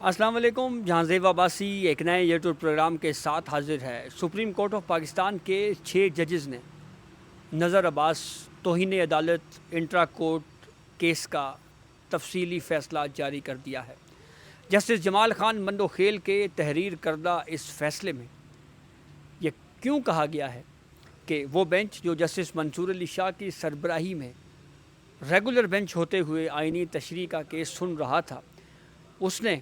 السلام علیکم. جہاں زیب عباسی ایک نئے یوٹیوب پروگرام کے ساتھ حاضر ہے. سپریم کورٹ آف پاکستان کے 6 ججز نے نذر عباس توہین عدالت انٹرا کورٹ کیس کا تفصیلی فیصلہ جاری کر دیا ہے. جسٹس جمال خان مندوخیل کے تحریر کردہ اس فیصلے میں یہ کیوں کہا گیا ہے کہ وہ بینچ جو جسٹس منصور علی شاہ کی سربراہی میں ریگولر بینچ ہوتے ہوئے آئینی تشریح کا کیس سن رہا تھا، اس نے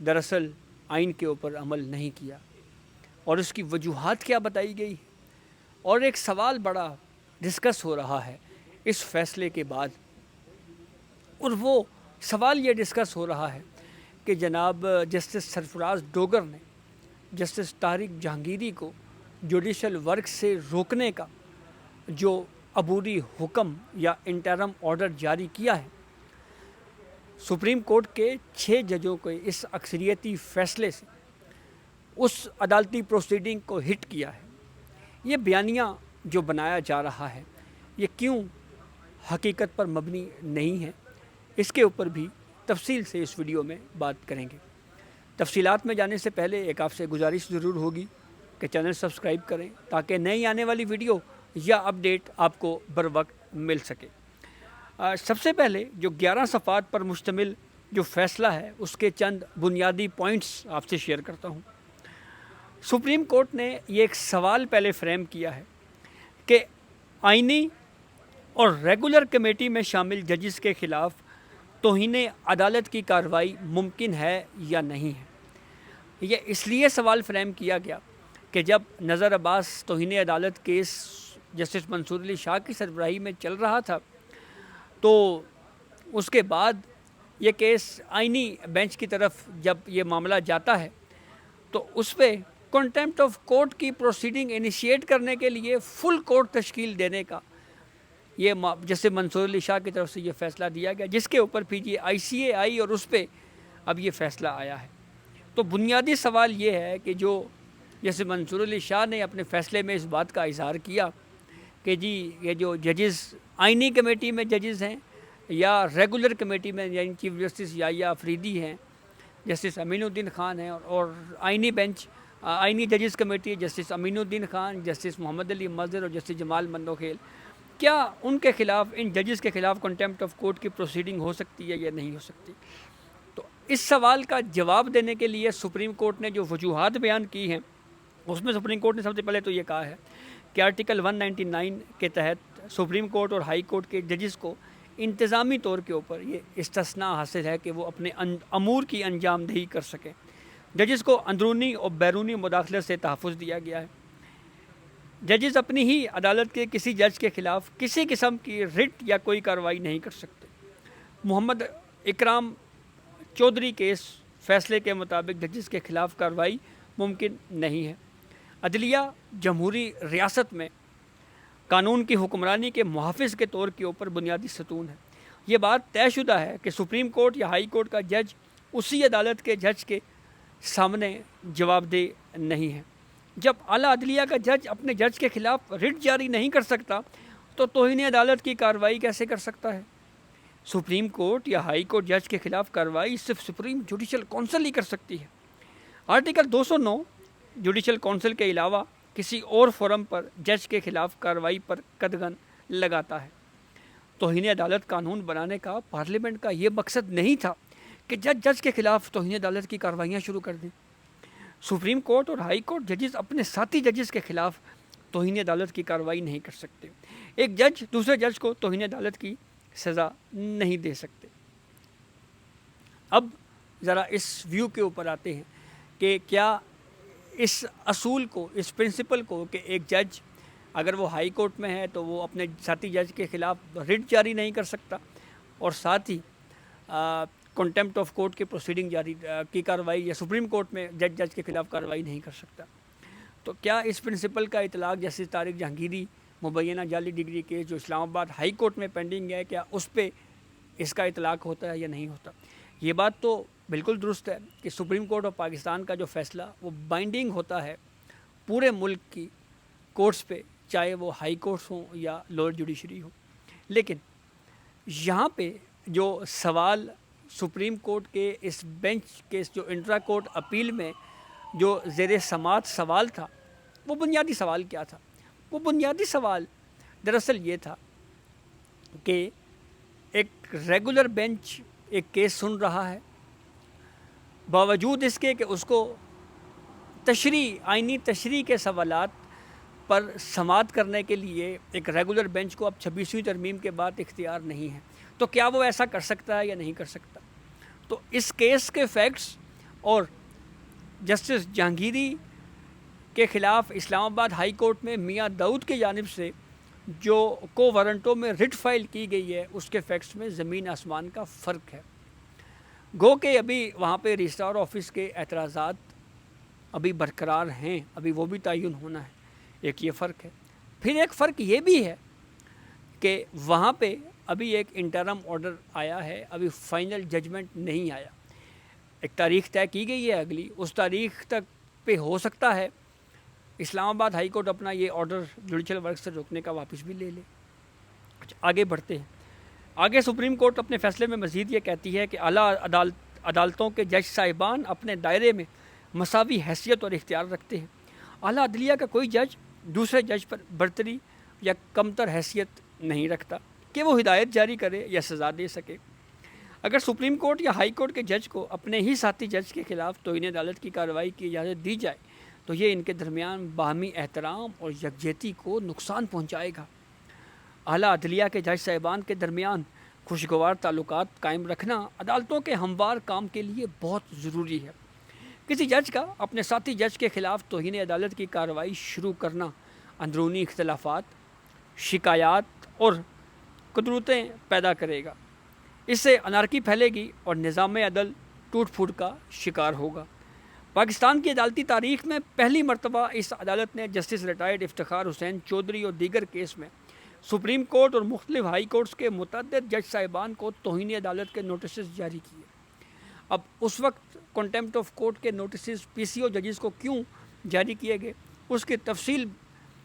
دراصل آئین کے اوپر عمل نہیں کیا، اور اس کی وجوہات کیا بتائی گئی. اور ایک سوال بڑا ڈسکس ہو رہا ہے اس فیصلے کے بعد، اور وہ سوال یہ ڈسکس ہو رہا ہے کہ جناب جسٹس سرفراز ڈوگر نے جسٹس طارق جہانگیری کو جوڈیشل ورک سے روکنے کا جو عبوری حکم یا انٹرم آرڈر جاری کیا ہے، سپریم کورٹ کے 6 ججوں کے اس اکثریتی فیصلے سے اس عدالتی پروسیڈنگ کو ہٹ کیا ہے. یہ بیانیہ جو بنایا جا رہا ہے یہ کیوں حقیقت پر مبنی نہیں ہے، اس کے اوپر بھی تفصیل سے اس ویڈیو میں بات کریں گے. تفصیلات میں جانے سے پہلے ایک آپ سے گزارش ضرور ہوگی کہ چینل سبسکرائب کریں تاکہ نئی آنے والی ویڈیو یا اپڈیٹ آپ کو بر وقت مل سکے. سب سے پہلے جو 11 صفحات پر مشتمل جو فیصلہ ہے اس کے چند بنیادی پوائنٹس آپ سے شیئر کرتا ہوں. سپریم کورٹ نے یہ ایک سوال پہلے فریم کیا ہے کہ آئینی اور ریگولر کمیٹی میں شامل ججز کے خلاف توہین عدالت کی کارروائی ممکن ہے یا نہیں ہے. یہ اس لیے سوال فریم کیا گیا کہ جب نذر عباس توہین عدالت کیس جسٹس منصور علی شاہ کی سربراہی میں چل رہا تھا تو اس کے بعد یہ کیس آئینی بینچ کی طرف جب یہ معاملہ جاتا ہے تو اس پہ کنٹیمپٹ آف کورٹ کی پروسیڈنگ انیشیٹ کرنے کے لیے فل کورٹ تشکیل دینے کا یہ جسٹس منصور علی شاہ کی طرف سے یہ فیصلہ دیا گیا، جس کے اوپر پھر یہ ICA آئی اور اس پہ اب یہ فیصلہ آیا ہے. تو بنیادی سوال یہ ہے کہ جو جیسے منصور علی شاہ نے اپنے فیصلے میں اس بات کا اظہار کیا کہ جی یہ جو ججز آئینی کمیٹی میں ججز ہیں یا ریگولر کمیٹی میں، یعنی چیف جسٹس یحییٰ افریدی ہیں، جسٹس امین الدین خان ہیں، اور آئینی بینچ آئینی ججز کمیٹی جسٹس امین الدین خان، جسٹس محمد علی مظہر اور جسٹس جمال مندوخیل، کیا ان کے خلاف، ان ججز کے خلاف کنٹیمپٹ آف کورٹ کی پروسیڈنگ ہو سکتی ہے یا نہیں ہو سکتی. تو اس سوال کا جواب دینے کے لیے سپریم کورٹ نے جو وجوہات بیان کی ہیں اس میں سپریم کورٹ نے سب سے پہلے تو یہ کہا ہے کہ آرٹیکل 199 کے تحت سپریم کورٹ اور ہائی کورٹ کے ججز کو انتظامی طور کے اوپر یہ استثناء حاصل ہے کہ وہ اپنے امور کی انجام دہی کر سکیں. ججز کو اندرونی اور بیرونی مداخلت سے تحفظ دیا گیا ہے. ججز اپنی ہی عدالت کے کسی جج کے خلاف کسی قسم کی رٹ یا کوئی کارروائی نہیں کر سکتے. محمد اکرام چودھری کیس فیصلے کے مطابق ججز کے خلاف کارروائی ممکن نہیں ہے. عدلیہ جمہوری ریاست میں قانون کی حکمرانی کے محافظ کے طور کے اوپر بنیادی ستون ہے. یہ بات طے شدہ ہے کہ سپریم کورٹ یا ہائی کورٹ کا جج اسی عدالت کے جج کے سامنے جواب دہ نہیں ہے. جب اعلیٰ عدلیہ کا جج اپنے جج کے خلاف رٹ جاری نہیں کر سکتا تو توہین عدالت کی کارروائی کیسے کر سکتا ہے؟ سپریم کورٹ یا ہائی کورٹ جج کے خلاف کارروائی صرف سپریم جوڈیشل کونسل ہی کر سکتی ہے. آرٹیکل 209 جوڈیشل کونسل کے علاوہ کسی اور فورم پر جج کے خلاف کارروائی پر قدغن لگاتا ہے. توہین عدالت قانون بنانے کا پارلیمنٹ کا یہ مقصد نہیں تھا کہ جج کے خلاف توہین عدالت کی کارروائیاں شروع کر دیں. سپریم کورٹ اور ہائی کورٹ ججز اپنے ساتھی ججز کے خلاف توہین عدالت کی کارروائی نہیں کر سکتے. ایک جج دوسرے جج کو توہین عدالت کی سزا نہیں دے سکتے. اب ذرا اس ویو کے اوپر آتے ہیں کہ کیا اس اصول کو، اس پرنسپل کو کہ ایک جج اگر وہ ہائی کورٹ میں ہے تو وہ اپنے ساتھی جج کے خلاف رٹ جاری نہیں کر سکتا اور ساتھ ہی کنٹیمپٹ آف کورٹ کی پروسیڈنگ جاری کی کارروائی یا سپریم کورٹ میں جج کے خلاف کارروائی نہیں کر سکتا، تو کیا اس پرنسپل کا اطلاق جسٹس طارق جہانگیری مبینہ جعلی ڈگری کیس جو اسلام آباد ہائی کورٹ میں پینڈنگ ہے، کیا اس پہ اس کا اطلاق ہوتا ہے یا نہیں ہوتا؟ یہ بات تو بالکل درست ہے کہ سپریم کورٹ آف پاکستان کا جو فیصلہ وہ بائنڈنگ ہوتا ہے پورے ملک کی کورٹس پہ، چاہے وہ ہائی کورٹس ہوں یا لوور جوڈیشری ہو. لیکن یہاں پہ جو سوال سپریم کورٹ کے اس بینچ کے جو انٹرا کورٹ اپیل میں جو زیر سماعت سوال تھا، وہ بنیادی سوال کیا تھا؟ وہ بنیادی سوال دراصل یہ تھا کہ ایک ریگولر بینچ ایک کیس سن رہا ہے، باوجود اس کے کہ اس کو آئینی تشریح کے سوالات پر سماعت کرنے کے لیے ایک ریگولر بینچ کو اب 26ویں ترمیم کے بعد اختیار نہیں ہے، تو کیا وہ ایسا کر سکتا ہے یا نہیں کر سکتا؟ تو اس کیس کے فیکٹس اور جسٹس جہانگیری کے خلاف اسلام آباد ہائی کورٹ میں میاں داؤد کی جانب سے جو کو وارنٹوں میں رٹ فائل کی گئی ہے، اس کے فیکٹس میں زمین آسمان کا فرق ہے۔ گو کہ ابھی وہاں پہ رجسٹرار آفس کے اعتراضات ابھی برقرار ہیں، ابھی وہ بھی تعین ہونا ہے، ایک یہ فرق ہے۔ پھر ایک فرق یہ بھی ہے کہ وہاں پہ ابھی ایک انٹرم آرڈر آیا ہے، ابھی فائنل ججمنٹ نہیں آیا، ایک تاریخ طے کی گئی ہے اگلی، اس تاریخ تک پہ ہو سکتا ہے اسلام آباد ہائی کورٹ اپنا یہ آرڈر جوڈیشل ورک سے روکنے کا واپس بھی لے لے۔ آگے بڑھتے ہیں۔ آگے سپریم کورٹ اپنے فیصلے میں مزید یہ کہتی ہے کہ اعلیٰ عدالتوں کے جج صاحبان اپنے دائرے میں مساوی حیثیت اور اختیار رکھتے ہیں۔ اعلیٰ عدلیہ کا کوئی جج دوسرے جج پر برتری یا کمتر حیثیت نہیں رکھتا کہ وہ ہدایت جاری کرے یا سزا دے سکے۔ اگر سپریم کورٹ یا ہائی کورٹ کے جج کو اپنے ہی ساتھی جج کے خلاف توہین عدالت کی کارروائی کی اجازت دی جائے تو یہ ان کے درمیان باہمی احترام اور یکجہتی کو نقصان پہنچائے گا۔ اعلیٰ عدلیہ کے جج صاحبان کے درمیان خوشگوار تعلقات قائم رکھنا عدالتوں کے ہموار کام کے لیے بہت ضروری ہے۔ کسی جج کا اپنے ساتھی جج کے خلاف توہین عدالت کی کارروائی شروع کرنا اندرونی اختلافات، شکایات اور قدرتیں پیدا کرے گا۔ اس سے انارکی پھیلے گی اور نظام عدل ٹوٹ پھوٹ کا شکار ہوگا۔ پاکستان کی عدالتی تاریخ میں پہلی مرتبہ اس عدالت نے جسٹس ریٹائرڈ افتخار حسین چودھری اور دیگر کیس میں سپریم کورٹ اور مختلف ہائی کورٹس کے متعدد جج صاحبان کو توہین عدالت کے نوٹسز جاری کیے۔ اب اس وقت کنٹمپٹ آف کورٹ کے نوٹسز پی سی او ججز کو کیوں جاری کیے گئے، اس کی تفصیل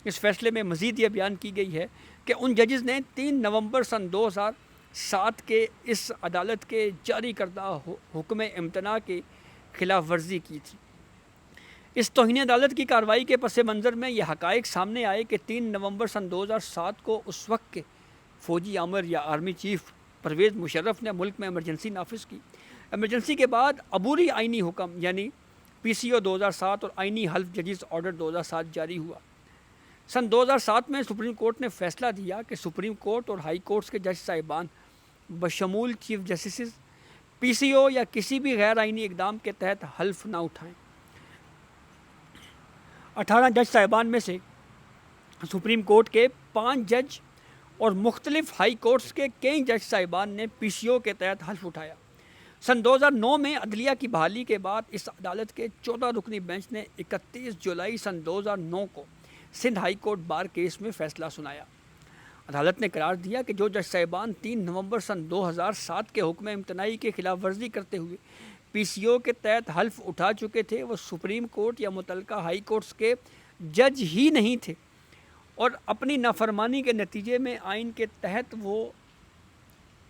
اس فیصلے میں مزید یہ بیان کی گئی ہے کہ ان ججز نے 3 نومبر سن 2007 کے اس عدالت کے جاری کردہ حکم امتناع کی خلاف ورزی کی تھی۔ اس توہین عدالت کی کارروائی کے پس منظر میں یہ حقائق سامنے آئے کہ 3 نومبر سن 2007 کو اس وقت کے فوجی آمر یا آرمی چیف پرویز مشرف نے ملک میں ایمرجنسی نافذ کی۔ ایمرجنسی کے بعد عبوری آئینی حکم یعنی پی سی او 2007 اور آئینی حلف ججز آرڈر 2007 جاری ہوا۔ سن 2007 میں سپریم کورٹ نے فیصلہ دیا کہ سپریم کورٹ اور ہائی کورٹس کے جج صاحبان بشمول چیف جسٹسز پی سی او یا کسی بھی غیر آئینی اقدام کے تحت حلف نہ اٹھائیں۔ 18 جج صاحبان میں سے سپریم کورٹ کے 5 جج اور مختلف ہائی کورٹس کے کئی جج صاحبان نے پی سی او کے تحت حلف اٹھایا۔ سن 2009 میں عدلیہ کی بحالی کے بعد اس عدالت کے 14 رکنی بینچ نے 31 جولائی سن 2009 کو Sindh high court bar case میں فیصلہ سنایا۔ عدالت نے قرار دیا کہ جو جج صاحبان 3 نومبر سن 2007 کے حکم امتناعی کی خلاف ورزی کرتے ہوئے پی سی او کے تحت حلف اٹھا چکے تھے وہ سپریم کورٹ یا متعلقہ ہائی کورٹس کے جج ہی نہیں تھے اور اپنی نافرمانی کے نتیجے میں آئین کے تحت وہ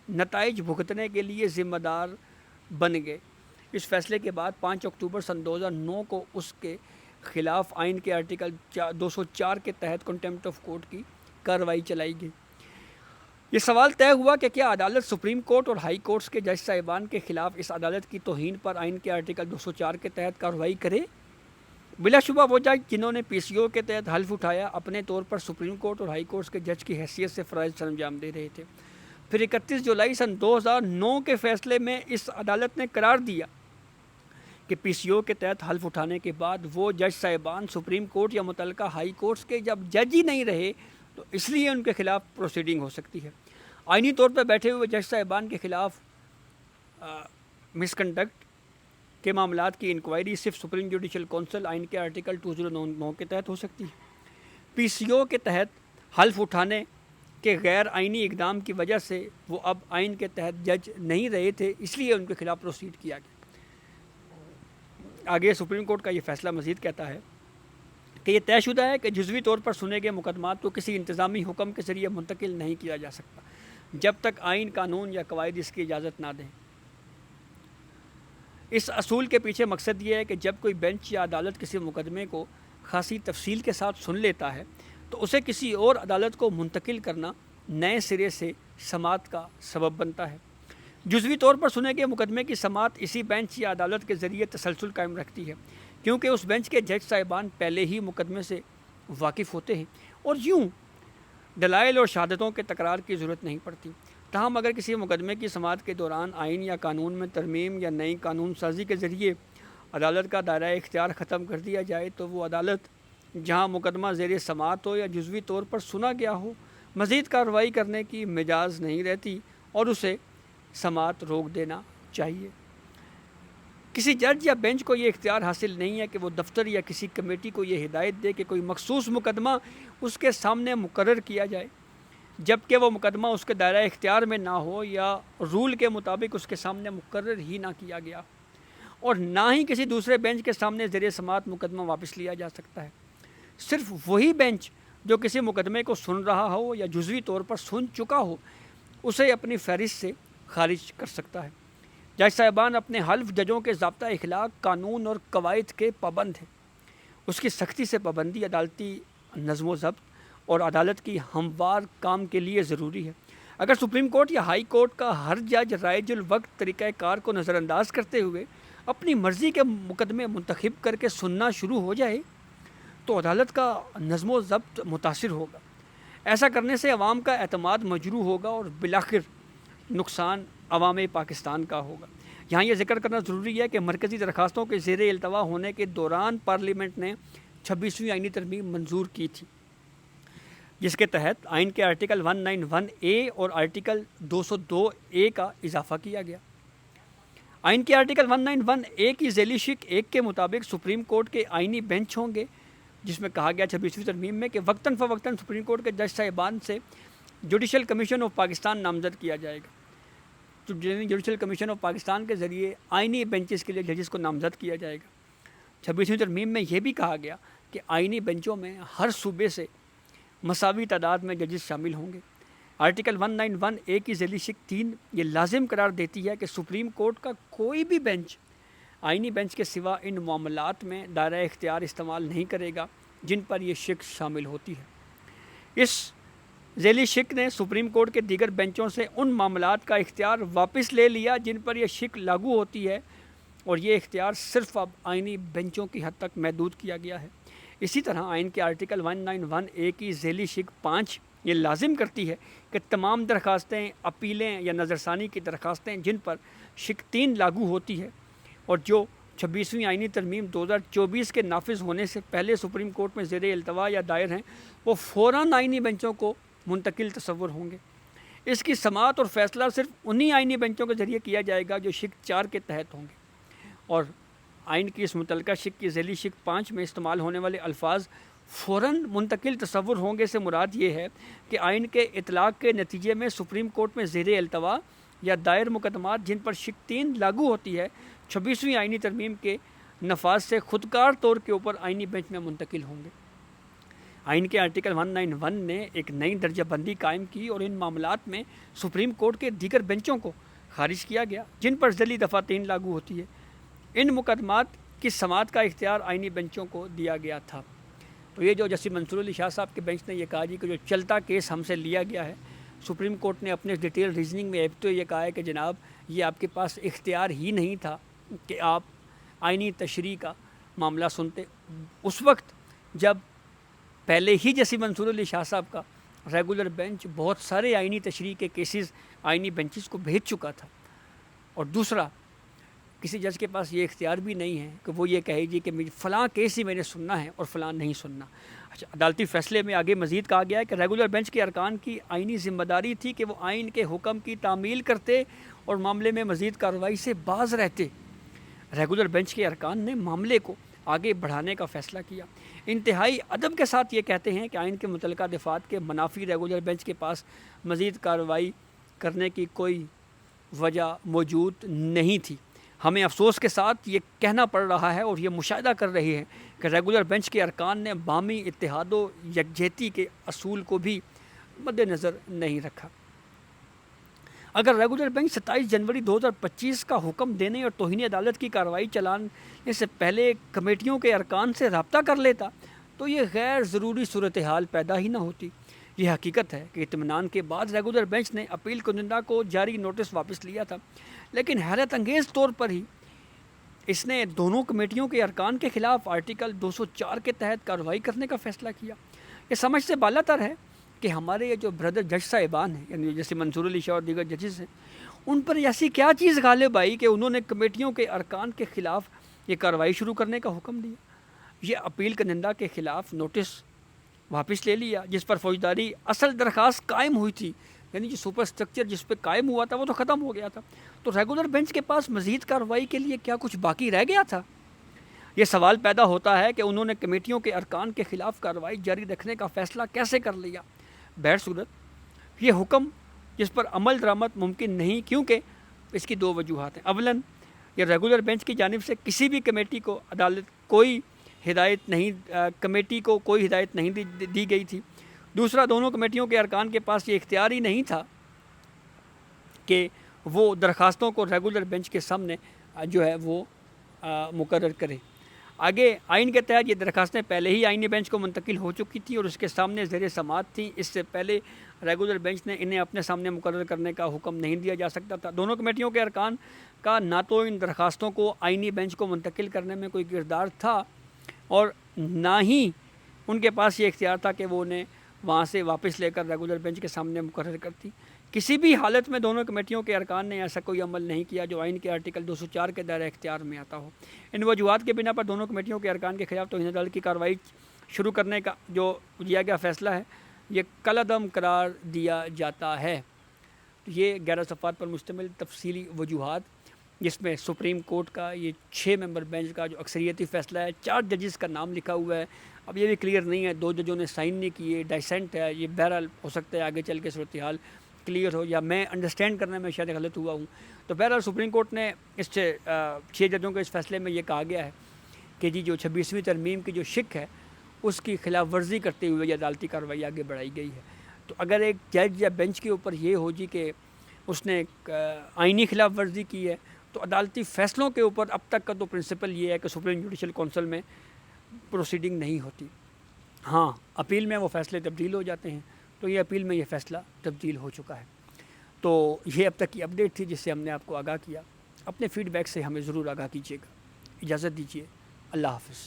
نتائج بھگتنے کے لیے ذمہ دار بن گئے۔ اس فیصلے کے بعد 5 اکتوبر سن 2009 کو اس کے خلاف آئین کے آرٹیکل 204 کے تحت کنٹمپٹ آف کورٹ کی کارروائی چلائی گئی۔ یہ سوال طے ہوا کہ کیا عدالت سپریم کورٹ اور ہائی کورٹس کے جج صاحبان کے خلاف اس عدالت کی توہین پر آئین کے آرٹیکل 204 کے تحت کارروائی کرے۔ بلا شبہ وہ جج جنہوں نے پی سی او کے تحت حلف اٹھایا اپنے طور پر سپریم کورٹ اور ہائی کورٹس کے جج کی حیثیت سے فرائض سر انجام دے رہے تھے۔ پھر 31 جولائی سن 2009 کے فیصلے میں اس عدالت نے قرار دیا کہ پی سی او کے تحت حلف اٹھانے کے بعد وہ جج صاحبان سپریم کورٹ یا متعلقہ ہائی کورٹس کے جب جج ہی نہیں رہے تو اس لیے ان کے خلاف پروسیڈنگ ہو سکتی ہے۔ آئینی طور پر بیٹھے ہوئے جج صاحبان کے خلاف مس کنڈکٹ کے معاملات کی انکوائری صرف سپریم جوڈیشل کونسل آئین کے آرٹیکل 209 کے تحت ہو سکتی ہے۔ پی سی او کے تحت حلف اٹھانے کے غیر آئینی اقدام کی وجہ سے وہ اب آئین کے تحت جج نہیں رہے تھے، اس لیے ان کے خلاف پروسیڈ کیا گیا۔ آگے سپریم کورٹ کا یہ فیصلہ مزید کہتا ہے کہ یہ طے شدہ ہے کہ جزوی طور پر سنے گئے مقدمات کو کسی انتظامی حکم کے ذریعے منتقل نہیں کیا جا سکتا جب تک آئین، قانون یا قواعد اس کی اجازت نہ دیں۔ اس اصول کے پیچھے مقصد یہ ہے کہ جب کوئی بینچ یا عدالت کسی مقدمے کو خاصی تفصیل کے ساتھ سن لیتا ہے تو اسے کسی اور عدالت کو منتقل کرنا نئے سرے سے سماعت کا سبب بنتا ہے۔ جزوی طور پر سنے گئے مقدمے کی سماعت اسی بینچ یا عدالت کے ذریعے تسلسل قائم رکھتی ہے، کیونکہ اس بینچ کے جج صاحبان پہلے ہی مقدمے سے واقف ہوتے ہیں اور یوں دلائل اور شہادتوں کے تکرار کی ضرورت نہیں پڑتی۔ تاہم اگر کسی مقدمے کی سماعت کے دوران آئین یا قانون میں ترمیم یا نئی قانون سازی کے ذریعے عدالت کا دائرہ اختیار ختم کر دیا جائے تو وہ عدالت جہاں مقدمہ زیر سماعت ہو یا جزوی طور پر سنا گیا ہو مزید کارروائی کرنے کی مجاز نہیں رہتی اور اسے سماعت روک دینا چاہیے۔ کسی جج یا بینچ کو یہ اختیار حاصل نہیں ہے کہ وہ دفتر یا کسی کمیٹی کو یہ ہدایت دے کہ کوئی مخصوص مقدمہ اس کے سامنے مقرر کیا جائے جبکہ وہ مقدمہ اس کے دائرہ اختیار میں نہ ہو یا رول کے مطابق اس کے سامنے مقرر ہی نہ کیا گیا، اور نہ ہی کسی دوسرے بینچ کے سامنے زیر سماعت مقدمہ واپس لیا جا سکتا ہے۔ صرف وہی بینچ جو کسی مقدمے کو سن رہا ہو یا جزوی طور پر سن چکا ہو اسے اپنی فہرست سے خارج کر سکتا ہے۔ جج صاحبان اپنے حلف ججوں کے ضابطہ اخلاق، قانون اور قواعد کے پابند ہیں۔ اس کی سختی سے پابندی عدالتی نظم و ضبط اور عدالت کی ہموار کام کے لیے ضروری ہے۔ اگر سپریم کورٹ یا ہائی کورٹ کا ہر جج رائج الوقت طریقہ کار کو نظر انداز کرتے ہوئے اپنی مرضی کے مقدمے منتخب کر کے سننا شروع ہو جائے تو عدالت کا نظم و ضبط متاثر ہوگا۔ ایسا کرنے سے عوام کا اعتماد مجروح ہوگا اور بالآخر نقصان عوام پاکستان کا ہوگا۔ یہاں یہ ذکر کرنا ضروری ہے کہ مرکزی درخواستوں کے زیر التوا ہونے کے دوران پارلیمنٹ نے 26ویں آئینی ترمیم منظور کی تھی، جس کے تحت آئین کے آرٹیکل 191A اور آرٹیکل 202A کا اضافہ کیا گیا۔ آئین کے آرٹیکل 191A کی ذیلی شق 1 کے مطابق سپریم کورٹ کے آئینی بینچ ہوں گے، جس میں کہا گیا 26ویں ترمیم میں کہ وقتاً فوقتاً سپریم کورٹ کے جج صاحبان سے جوڈیشل کمیشن آف پاکستان نامزد کیا جائے گا۔ جوڈیشل کمیشن آف پاکستان کے ذریعے آئینی بینچز کے لیے ججز کو نامزد کیا جائے گا۔ 26ویں ترمیم میں یہ بھی کہا گیا کہ آئینی بینچوں میں ہر صوبے سے مساوی تعداد میں ججز شامل ہوں گے۔ آرٹیکل 191A کی ذیلی شق 3 یہ لازم قرار دیتی ہے کہ سپریم کورٹ کا کوئی بھی بینچ آئینی بینچ کے سوا ان معاملات میں دائرہ اختیار استعمال نہیں کرے گا جن پر یہ شق شامل ہوتی ہے۔ اس ذیلی شق نے سپریم کورٹ کے دیگر بینچوں سے ان معاملات کا اختیار واپس لے لیا جن پر یہ شق لاگو ہوتی ہے، اور یہ اختیار صرف اب آئینی بینچوں کی حد تک محدود کیا گیا ہے۔ اسی طرح آئین کے آرٹیکل 191A کی ذیلی شق 5 یہ لازم کرتی ہے کہ تمام درخواستیں، اپیلیں یا نظرثانی کی درخواستیں جن پر شق 3 لاگو ہوتی ہے اور جو 26ویں آئینی ترمیم 2024 کے نافذ ہونے سے پہلے سپریم کورٹ میں زیر التوا یا دائر ہیں، وہ فوراً آئینی بینچوں کو منتقل تصور ہوں گے۔ اس کی سماعت اور فیصلہ صرف انہی آئینی بینچوں کے ذریعے کیا جائے گا جو شق 4 کے تحت ہوں گے، اور آئین کی اس متعلقہ شق کی ذیلی شق 5 میں استعمال ہونے والے الفاظ فوراً منتقل تصور ہوں گے سے مراد یہ ہے کہ آئین کے اطلاق کے نتیجے میں سپریم کورٹ میں زیر التوا یا دائر مقدمات جن پر شق 3 لاگو ہوتی ہے 26ویں آئینی ترمیم کے نفاذ سے خودکار طور کے اوپر آئینی بینچ میں منتقل ہوں گے۔ آئین کے آرٹیکل 191 نے ایک نئی درجہ بندی قائم کی اور ان معاملات میں سپریم کورٹ کے دیگر بینچوں کو خارج کیا گیا جن پر ذیلی دفعہ 3 لاگو ہوتی ہے۔ ان مقدمات کی سماعت کا اختیار آئینی بینچوں کو دیا گیا تھا۔ تو یہ جو جسٹس منصور علی شاہ صاحب کے بینچ نے یہ کہا جی کہ جو چلتا کیس ہم سے لیا گیا ہے، سپریم کورٹ نے اپنے ڈیٹیل ریزننگ میں تو یہ کہا ہے کہ جناب یہ آپ کے پاس اختیار ہی نہیں تھا کہ آپ آئینی تشریح کا معاملہ سنتے، اس وقت جب پہلے ہی جسٹس منصور علی شاہ صاحب کا ریگولر بینچ بہت سارے آئینی تشریح کے کیسز آئینی بینچز کو بھیج چکا تھا، اور دوسرا کسی جج کے پاس یہ اختیار بھی نہیں ہے کہ وہ یہ کہے جی کہ فلاں کیس ہی میں نے سننا ہے اور فلاں نہیں سننا۔ اچھا، عدالتی فیصلے میں آگے مزید کہا گیا ہے کہ ریگولر بینچ کے ارکان کی آئینی ذمہ داری تھی کہ وہ آئین کے حکم کی تعمیل کرتے اور معاملے میں مزید کارروائی سے باز رہتے۔ ریگولر بینچ کے ارکان نے معاملے کو آگے بڑھانے کا فیصلہ کیا۔ انتہائی ادب کے ساتھ یہ کہتے ہیں کہ آئین کے متعلقہ دفعات کے منافی ریگولر بینچ کے پاس مزید کارروائی کرنے کی کوئی وجہ موجود نہیں تھی۔ ہمیں افسوس کے ساتھ یہ کہنا پڑ رہا ہے اور یہ مشاہدہ کر رہی ہے کہ ریگولر بینچ کے ارکان نے باہمی اتحاد و یکجہتی کے اصول کو بھی مد نظر نہیں رکھا۔ اگر ریگولر بینچ 27 جنوری 2025 کا حکم دینے اور توہین عدالت کی کارروائی چلانے سے پہلے کمیٹیوں کے ارکان سے رابطہ کر لیتا تو یہ غیر ضروری صورتحال پیدا ہی نہ ہوتی۔ یہ حقیقت ہے کہ اطمینان کے بعد ریگولر بینچ نے اپیل کنندہ کو جاری نوٹس واپس لیا تھا، لیکن حیرت انگیز طور پر ہی اس نے دونوں کمیٹیوں کے ارکان کے خلاف آرٹیکل 204 کے تحت کارروائی کرنے کا فیصلہ کیا۔ یہ سمجھ سے بالا تر ہے کہ ہمارے یہ جو بردر جج صاحبان ہیں، یعنی جیسے منصور علی شاہ اور دیگر ججز ہیں، ان پر ایسی کیا چیز غالب آئی کہ انہوں نے کمیٹیوں کے ارکان کے خلاف یہ کارروائی شروع کرنے کا حکم دیا۔ یہ اپیل کنندہ کے خلاف نوٹس واپس لے لیا جس پر فوجداری اصل درخواست قائم ہوئی تھی، یعنی جو سپر سٹرکچر جس پہ قائم ہوا تھا وہ تو ختم ہو گیا تھا۔ تو ریگولر بینچ کے پاس مزید کارروائی کے لیے کیا کچھ باقی رہ گیا تھا؟ یہ سوال پیدا ہوتا ہے کہ انہوں نے کمیٹیوں کے ارکان کے خلاف کارروائی جاری رکھنے کا فیصلہ کیسے کر لیا؟ بہر صورت یہ حکم جس پر عمل درآمد ممکن نہیں، کیونکہ اس کی دو وجوہات ہیں۔ اولاً یہ ریگولر بینچ کی جانب سے کسی بھی کمیٹی کو کمیٹی کو کوئی ہدایت نہیں دی گئی تھی۔ دوسرا، دونوں کمیٹیوں کے ارکان کے پاس یہ اختیار ہی نہیں تھا کہ وہ درخواستوں کو ریگولر بینچ کے سامنے جو ہے وہ مقرر کرے۔ آگے آئین کے تحت یہ درخواستیں پہلے ہی آئینی بینچ کو منتقل ہو چکی تھیں اور اس کے سامنے زیر سماعت تھیں۔ اس سے پہلے ریگولر بینچ نے انہیں اپنے سامنے مقرر کرنے کا حکم نہیں دیا جا سکتا تھا۔ دونوں کمیٹیوں کے ارکان کا نہ تو ان درخواستوں کو آئینی بینچ کو منتقل کرنے میں کوئی کردار تھا اور نہ ہی ان کے پاس یہ اختیار تھا کہ وہ انہیں وہاں سے واپس لے کر ریگولر بینچ کے سامنے مقرر کرتی۔ کسی بھی حالت میں دونوں کمیٹیوں کے ارکان نے ایسا کوئی عمل نہیں کیا جو آئین کے آرٹیکل 204 کے دائرہ اختیار میں آتا ہو۔ ان وجوہات کے بنا پر دونوں کمیٹیوں کے ارکان کے خلاف توہین عدالت کی کارروائی شروع کرنے کا جو لیا گیا فیصلہ ہے یہ کالعدم قرار دیا جاتا ہے۔ یہ 11 صفحات پر مشتمل تفصیلی وجوہات جس میں سپریم کورٹ کا یہ 6 ممبر بینچ کا جو اکثریتی فیصلہ ہے، 4 ججز کا نام لکھا ہوا ہے۔ اب یہ بھی کلیئر نہیں ہے، 2 ججوں نے سائن نہیں کیے، ڈائسینٹ ہے۔ یہ بہرحال ہو سکتا ہے آگے چل کے صورتحال کلیئر ہو یا میں انڈرسٹینڈ کرنے میں شاید غلط ہوا ہوں۔ تو بہرحال سپریم کورٹ نے اس 6 ججوں کے اس فیصلے میں یہ کہا گیا ہے کہ جو 26ویں ترمیم کی جو شق ہے اس کی خلاف ورزی کرتے ہوئے یہ عدالتی کارروائی آگے بڑھائی گئی ہے۔ تو اگر ایک جج یا بینچ کے اوپر یہ ہو جی کہ اس نے آئینی خلاف ورزی کی ہے تو عدالتی فیصلوں کے اوپر اب تک کا تو پرنسپل یہ ہے کہ سپریم جوڈیشل کونسل میں پروسیڈنگ نہیں ہوتی۔ ہاں، اپیل میں وہ فیصلے تبدیل ہو جاتے ہیں، تو یہ اپیل میں یہ فیصلہ تبدیل ہو چکا ہے۔ تو یہ اب تک کی اپڈیٹ تھی جس سے ہم نے آپ کو آگاہ کیا۔ اپنے فیڈ بیک سے ہمیں ضرور آگاہ کیجیے گا۔ اجازت دیجیے، اللہ حافظ۔